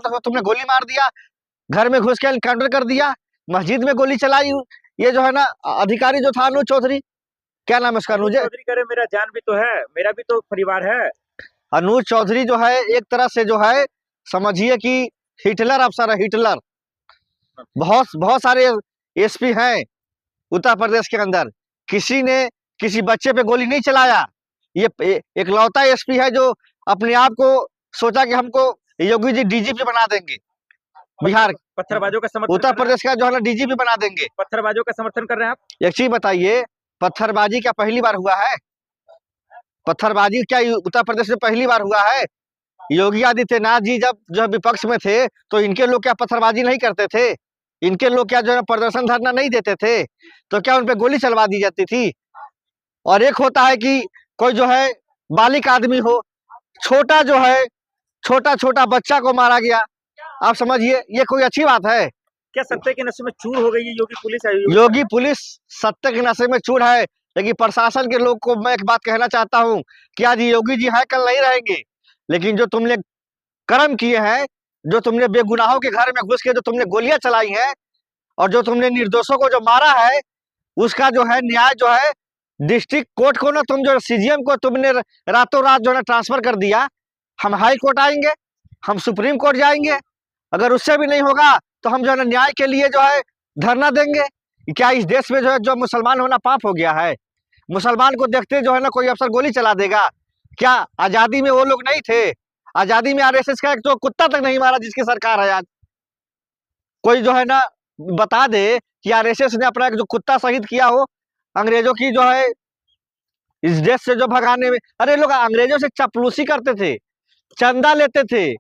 था तो तुमने गोली मार दिया, घर में घुस के एनकाउंटर कर दिया, मस्जिद में गोली चलाई। ये जो है ना अधिकारी जो था अनुज चौधरी, क्या नाम है उसका? अनुज चौधरी करे मेरा जान भी तो है, मेरा भी तो परिवार है। अनुज चौधरी जो है एक तरह से जो है समझिए कि हिटलर अफसर है, हिटलर। बहुत बहुत सारे एसपी हैं उत्तर प्रदेश के अंदर, किसी ने किसी बच्चे पे गोली नहीं चलाया। ये इकलौता एसपी है जो अपने आप को सोचा कि हमको योगी जी डीजीपी बना देंगे बिहार, पत्थरबाजों का समर्थन उत्तर प्रदेश का जो है ना डीजीपी बना देंगे। पत्थरबाजों का समर्थन कर रहे हैं आप? एक चीज बताइए, पत्थरबाजी क्या पहली बार हुआ है? पत्थरबाजी क्या उत्तर प्रदेश में पहली बार हुआ है? योगी आदित्यनाथ जी जब जो विपक्ष में थे तो इनके लोग क्या पत्थरबाजी नहीं करते थे? इनके लोग क्या जो है प्रदर्शन धरना नहीं देते थे? तो क्या उन पे गोली चलवा दी जाती थी? और एक होता है कि कोई जो है बालिक आदमी हो, छोटा जो है छोटा छोटा बच्चा को मारा गया, आप समझिए ये कोई अच्छी बात है? क्या सत्ते के नशे में चूर हो गई है योगी पुलिस? योगी पुलिस सत्ते के नशे में चूर है, लेकिन प्रशासन के लोग को मैं एक बात कहना चाहता हूँ कि आज योगी जी है कल नहीं रहेंगे, लेकिन जो तुमने कर्म किए हैं, जो तुमने बेगुनाहों के घर में घुस के जो तुमने गोलियां चलाई हैं और जो तुमने निर्दोषों को जो मारा है, उसका जो है न्याय जो है डिस्ट्रिक्ट कोर्ट को ना, तुम जो सीजीएम को तुमने रातों रात जो है ट्रांसफर कर दिया। हम हाई कोर्ट आएंगे, हम सुप्रीम कोर्ट जाएंगे, अगर उससे भी नहीं होगा तो हम जो है ना न्याय के लिए जो है धरना देंगे। क्या इस देश में जो है जो मुसलमान होना पाप हो गया है? मुसलमान को देखते जो है ना कोई अफसर गोली चला देगा? क्या आजादी में वो लोग नहीं थे? आजादी में आरएसएस का एक तो कुत्ता तक नहीं मारा जिसकी सरकार है आज। कोई जो है ना बता दे कि आरएसएस ने अपना एक जो कुत्ता शहीद किया हो अंग्रेजों की जो है इस देश से जो भगाने में। अरे लोग अंग्रेजों से चापलूसी करते थे, चंदा लेते थे,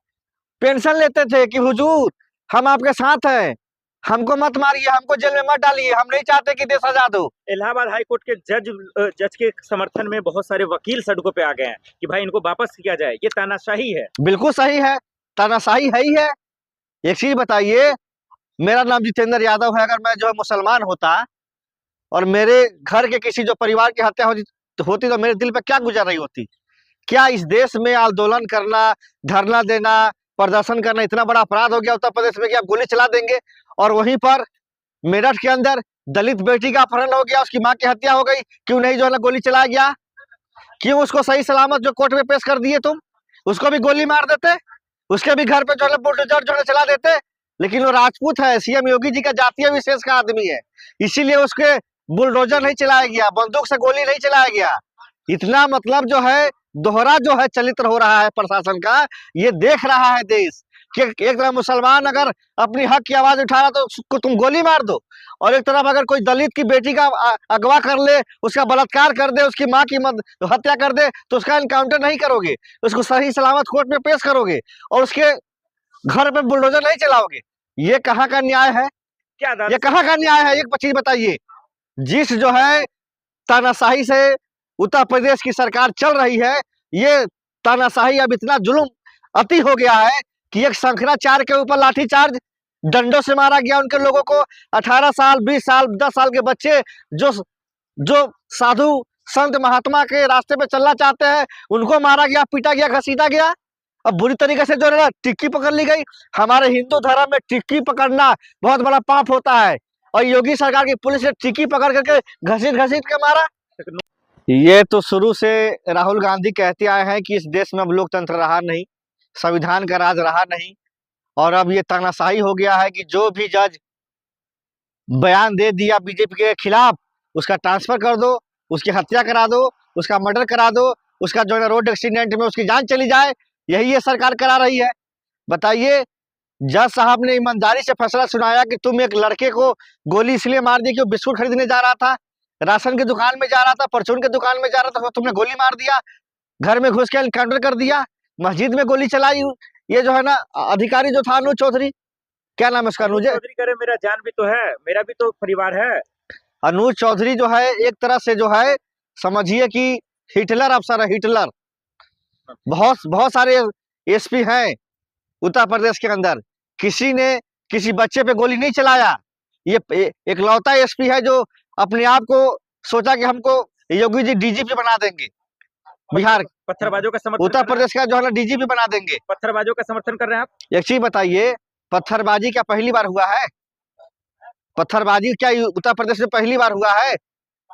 पेंशन लेते थे कि हुजूर हम आपके साथ हैं, हमको मत मारिए, हमको जेल में मत डालिए, हम नहीं चाहते कि देश आजाद हो। इलाहाबाद हाई कोर्ट के जज के समर्थन में बहुत सारे वकील सड़कों पे आ गए हैं कि भाई इनको वापस किया जाए, ये तानाशाही है। बिल्कुल सही है, तानाशाही है ही है। एक चीज बताइए, मेरा नाम जितेंद्र यादव है, अगर मैं जो है मुसलमान होता और मेरे घर के किसी जो परिवार की हत्या होती तो मेरे दिल पे क्या गुजर रही होती? क्या इस देश में आंदोलन करना, धरना देना, प्रदर्शन करना इतना बड़ा अपराध हो गया उत्तर प्रदेश में कि आप गोली चला देंगे? और वहीं पर मेरठ के अंदर दलित बेटी का अपहरण हो गया, उसकी मां की हत्या हो गई, क्यों नहीं जो है ना गोली चलाया गया? क्यों उसको सही सलामत जो कोर्ट में पेश कर दिए तुम, उसको भी गोली मार देते, उसके भी घर पे जो है बुलडोजर जो है चला देते? लेकिन वो राजपूत है, सीएम योगी जी का जातीय विशेष का आदमी है, इसीलिए उसके बुलडोजर नहीं चलाया गया, बंदूक से गोली नहीं चलाया गया। इतना मतलब जो है दोहरा जो है चरित्र हो रहा है प्रशासन का, ये देख रहा है देश कि एक तरफ मुसलमान अगर अपनी हक की आवाज उठा रहा तो उसको तुम गोली मार दो, और एक तरफ अगर कोई दलित की बेटी का अगवा कर ले, उसका बलात्कार कर दे, उसकी माँ की हत्या कर दे तो उसका एनकाउंटर नहीं करोगे, उसको सही सलामत कोर्ट में पेश करोगे और उसके घर पे बुलडोजर नहीं चलाओगे। ये कहाँ का न्याय है? ये कहाँ का न्याय है? एक चीज बताइए, जिस जो है तानाशाही से उत्तर प्रदेश की सरकार चल रही है, ये तानाशाही अब इतना जुल्म अति हो गया है कि एक शंकराचार्य के ऊपर लाठीचार्ज डंडों से मारा गया, उनके लोगों को 18 साल 20 साल 10 साल के बच्चे जो साधु संत महात्मा के रास्ते पे चलना चाहते हैं उनको मारा गया, पीटा गया, घसीटा गया। अब बुरी तरीके से जो है ना टिक्की पकड़ ली गई। हमारे हिंदू धर्म में टिक्की पकड़ना बहुत बड़ा पाप होता है, और योगी सरकार की पुलिस ने टिक्की पकड़ करके घसीट घसीट के मारा। ये तो शुरू से राहुल गांधी कहते आए हैं कि इस देश में अब लोकतंत्र रहा नहीं, संविधान का राज रहा नहीं, और अब ये तानाशाही हो गया है कि जो भी जज बयान दे दिया बीजेपी के खिलाफ उसका ट्रांसफर कर दो, उसकी हत्या करा दो, उसका मर्डर करा दो, उसका जो है रोड एक्सीडेंट में उसकी जान चली जाए, यही ये सरकार करा रही है। बताइए, जज साहब ने ईमानदारी से फैसला सुनाया कि तुम एक लड़के को गोली इसलिए मार दी कि वो बिस्कुट खरीदने जा रहा था, राशन की दुकान में जा रहा था, परचून की दुकान में जा रहा था, तो तुमने गोली मार दिया, घर में घुस के एनकाउंटर कर दिया, मस्जिद में गोली चलाई। ये जो है ना अधिकारी जो था अनुज चौधरी, क्या नाम है उसका? अनुज चौधरी करे मेरा जान भी तो है, मेरा भी तो परिवार है। अनुज चौधरी जो है एक तरह से जो है समझिए कि हिटलर अफसर है, हिटलर। बहुत बहुत सारे एसपी हैं उत्तर प्रदेश के अंदर, किसी ने किसी बच्चे पे गोली नहीं चलाया। ये इकलौता एसपी है जो अपने आप को सोचा कि हमको योगी जी डीजीपी बना देंगे बिहार पत्थरबाजों का समर्थन उत्तर कर रहे हैं प्रदेश का जो है ना डीजीपी बना देंगे। आप? पत्थरबाजों का समर्थन कर रहे हैं आप? एक चीज बताइए, पत्थरबाजी क्या पहली बार हुआ है? पत्थरबाजी क्या उत्तर प्रदेश में पहली बार हुआ है?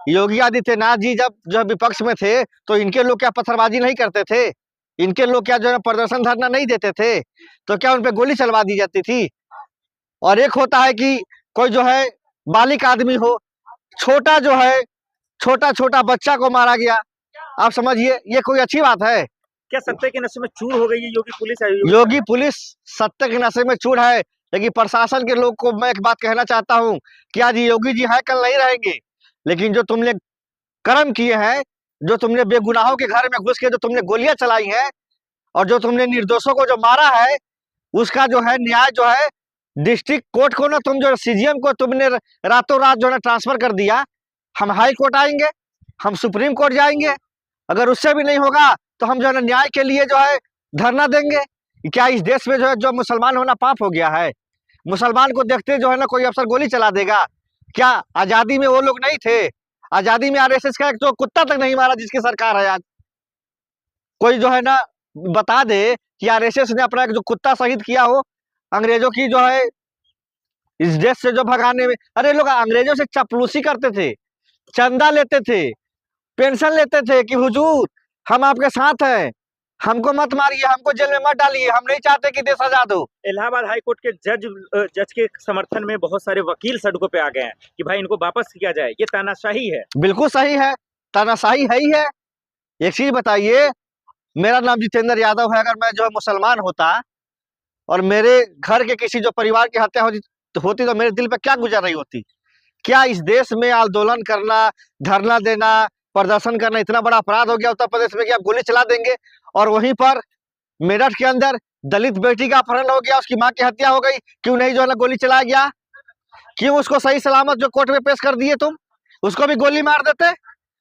योगी आदित्यनाथ जी जब जो है विपक्ष में थे तो इनके लोग क्या पत्थरबाजी नहीं करते थे? इनके लोग क्या जो है प्रदर्शन धरना नहीं देते थे? तो क्या उन पे गोली चलवा दी जाती थी? और एक होता है कि कोई जो है बालिक आदमी हो, छोटा जो है छोटा छोटा बच्चा को मारा गया, आप समझिए ये कोई अच्छी बात है? क्या सत्ता के नशे में चूर हो गई है योगी पुलिस? योगी पुलिस सत्ता के नशे में चूर है, लेकिन प्रशासन के लोग को मैं एक बात कहना चाहता हूँ कि आज योगी जी है, कल नहीं रहेंगे, लेकिन जो तुमने कर्म किए हैं, जो तुमने बेगुनाहों के घर में घुस के जो तुमने गोलियां चलाई हैं और जो तुमने निर्दोषों को जो मारा है, उसका जो है न्याय जो है डिस्ट्रिक्ट कोर्ट को ना, तुम जो सीजीएम को तुमने रातों रात जो है ट्रांसफर कर दिया। हम हाई कोर्ट आएंगे, हम सुप्रीम कोर्ट जाएंगे, अगर उससे भी नहीं होगा तो हम जो है ना न्याय के लिए जो है धरना देंगे। क्या इस देश में जो है जो मुसलमान होना पाप हो गया है? मुसलमान को देखते जो है ना कोई अफसर गोली चला देगा? क्या आजादी में वो लोग नहीं थे? आजादी में आरएसएस का एक तो कुत्ता तक नहीं मारा जिसकी सरकार है आज। कोई जो है ना बता दे कि आरएसएस ने अपना एक जो कुत्ता शहीद किया हो अंग्रेजों की जो है इस देश से जो भगाने में। अरे लोग अंग्रेजों से चापलूसी करते थे, चंदा लेते थे, पेंशन लेते थे कि हुजूर हम आपके साथ हैं, हमको मत मारिए, हमको जेल में मत डालिए, हम नहीं चाहते कि देश आजाद हो। इलाहाबाद हाई कोर्ट के जज के समर्थन में बहुत सारे वकील सड़कों पे आ गए हैं कि भाई इनको वापस किया जाए, ये तानाशाही है। बिल्कुल सही है, तानाशाही है ही है। एक चीज बताइए, मेरा नाम जितेंद्र यादव है, अगर मैं जो है मुसलमान होता और मेरे घर के किसी जो परिवार की हत्या होती तो मेरे दिल पे क्या गुजर रही होती? क्या इस देश में आंदोलन करना, धरना देना, प्रदर्शन करना इतना बड़ा अपराध हो गया उत्तर प्रदेश में कि आप गोली चला देंगे? और वहीं पर मेरठ के अंदर दलित बेटी का अपहरण हो गया, उसकी मां की हत्या हो गई, क्यों नहीं जो है ना गोली चलाया गया? क्यों उसको सही सलामत जो कोर्ट में पेश कर दिए तुम? उसको भी गोली मार देते,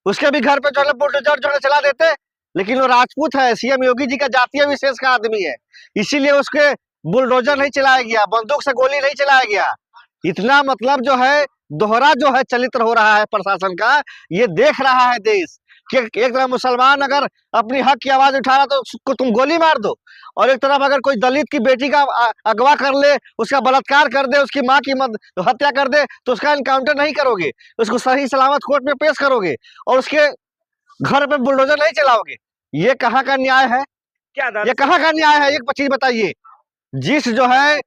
उसके भी घर पे जो है बुलडोजर जो है चला देते। लेकिन वो राजपूत है, सीएम योगी जी का जातीय विशेष का आदमी है, इसीलिए उसके बुलडोजर नहीं चलाया गया, बंदूक से गोली नहीं चलाया गया। इतना मतलब जो है दोहरा जो है चरित्र हो रहा है प्रशासन का, ये देख रहा है देश कि एक तरफ मुसलमान अगर अपनी हक की आवाज उठा रहा तो उसको तुम गोली मार दो, और एक तरफ अगर कोई दलित की बेटी का अगवा कर ले, उसका बलात्कार कर दे, उसकी माँ की हत्या कर दे तो उसका इनकाउंटर नहीं करोगे, उसको सही सलामत कोर्ट में पेश करोगे और उसके घर पे बुलडोजर नहीं चलाओगे। ये कहाँ का न्याय है? क्या ये कहाँ का न्याय है? एक चीज बताइए, जिस जो है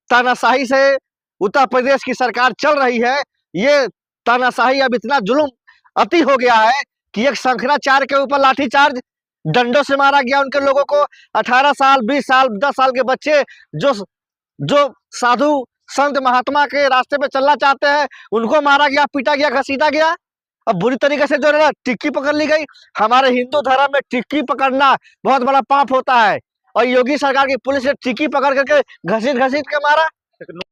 तानाशाही से उत्तर प्रदेश की सरकार चल रही है, ये तानाशाही अब इतना जुल्म अति हो गया है कि एक शंकराचार्य के ऊपर लाठीचार्ज डंडों से मारा गया, उनके लोगों को 18 साल 20 साल 10 साल के बच्चे जो जो साधु संत महात्मा के रास्ते पे चलना चाहते हैं उनको मारा गया, पीटा गया, घसीटा गया। अब बुरी तरीके से जो है ना टिक्की पकड़ ली गई। हमारे हिंदू धर्म में टिक्की पकड़ना बहुत बड़ा पाप होता है, और योगी सरकार की पुलिस ने टिक्की पकड़ करके घसीट घसीट के मारा।